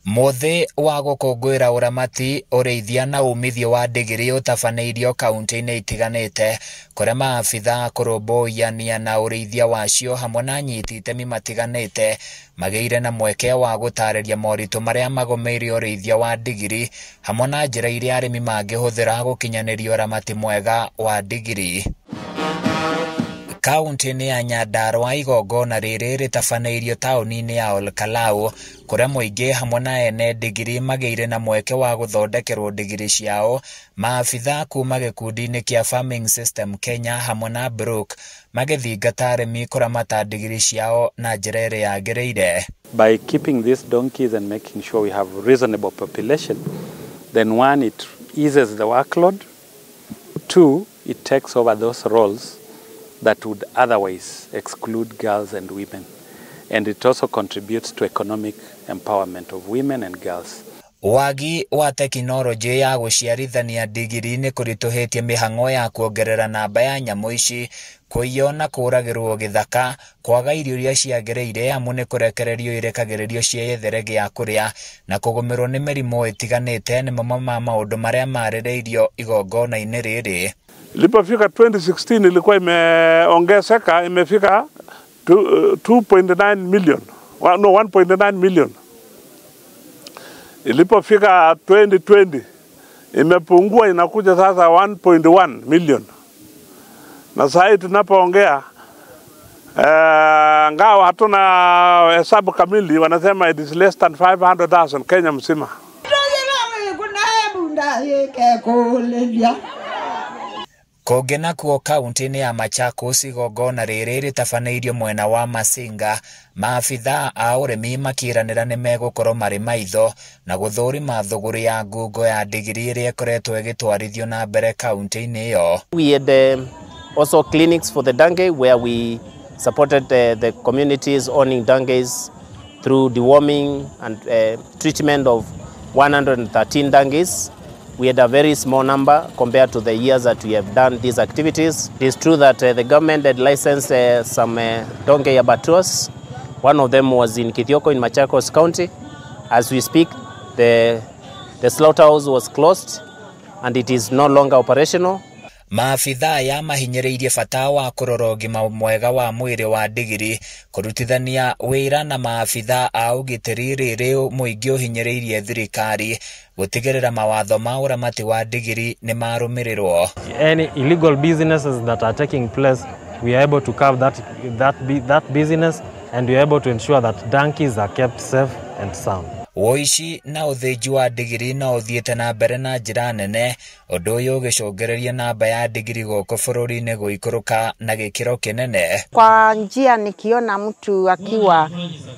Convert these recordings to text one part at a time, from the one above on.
Muthi wa gukungwira uramati ureithia na umithio wa ndigiri utabaneirio kaunti-ini itiganite kuria maabitha kurumbuiania na ureithia wacio hamwe na anyiti itemi matiganite magiire na mweke wa gutariria moritu maria magomeire ureithia wa ndigiri hamwe na njira iria arimi mangihuthira gukinyaniria uramati mwega wa ndigiri. Kaunti-ini ya Nyandarua igongona riri ritabaneirio tauni-ini ya Olkalau kuria muingi hamwe na ene ndigiri magiire na mweke wa guthondekerwo ndigiri ciao. Maabitha kuma gikundi-ini kia Farming System Kenya hamwe na Brook magithingata arimi kuramata ndigiri ciao na njira iria yagiriire. By keeping these donkeys and making sure we have reasonable population, then one, it eases the workload. Two, it takes over those roles that would otherwise exclude girls and women. And it also contributes to economic empowerment of women and girls. Wagi wa teknoloji ya guciarithania ndigiri ni kurituhitie mihango ya kuongerera namba ya nyamu ici kuiyo na kuragirwo githaka kwaga irio iria ciagiriire hamwe ni kurekererio irekagererio ciethere gia kuria na kugumirwo ni mirimu itiganite ni mamwe ma maundu maria marireirio igongona-ini riri. Ilipofika 2016 ilikuwa imeongezeka, imefika 2.9 million. No, 1.9 million. Ilipofika 2020 imepungua, inakuja sasa 1.1 million. Na sasa tunapoongea ngao hatuna hesabu kamili, wanasema it is less than 500,000 Kenya mzima. Kongena kuo kaunti-ini ya Machakos igongona riri ritabaneirio mwena wa Masinga, maabitha a urimi makiranira ni megukorwo mari maitho na guthurima thuguri ya ngungo ya ndigiri iria ikoretwo igitwarithio na mbere kaunti-ini iyo. We had also clinics for the donkey where we supported the communities owning donkeys through deworming and treatment of 113 donkeys. We had a very small number compared to the years that we have done these activities. It is true that the government had licensed some donkey abattoirs. One of them was in Kithioko in Machakos County. As we speak, the slaughterhouse was closed and it is no longer operational. Maabitha ya mahinyiriirie bata wa kurora ũgima mwega wa mwĩrĩ wa ndigiri kurutithania wĩra na maabitha a ũgitĩri rĩrĩ mũingĩ ũhinyĩrĩirie thirikari gutigĩrĩra mawatho ma ũramati wa ndigiri nĩ marũmĩrĩrwo. Any illegal businesses that are taking place, we are able to curb that business and we are able to ensure that donkeys are kept safe and sound. Woici na uthinji wa ndigiri na uthiete na mbere na njira nene, undu uyu ugicungereria namba ya ndigiri guku bururi-ini guikuruka na gikiro kinene. Kwa njia nikiona mtu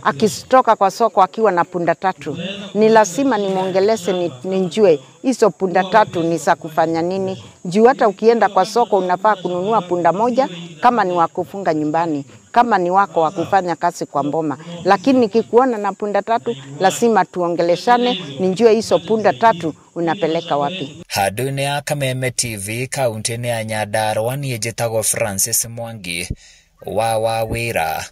akitoka kwa soko akiwa na punda tatu, ni lazima nimuongeleze ninjue hizo punda tatu ni za kufanya nini. Juu hata ukienda kwa soko unafaa kununua punda moja kama ni wa kufunga nyumbani, kama ni wako wa kufanya kazi kwa mboma. Lakini nikikuona na punda tatu lazima tuongeleshane ninjue hizo punda tatu unapeleka wapi. Handu-ini ya Kameme TV kaunti-ini ya Nyandarua, niĩ njĩtagwo Francis Mwangi wa Wawĩra.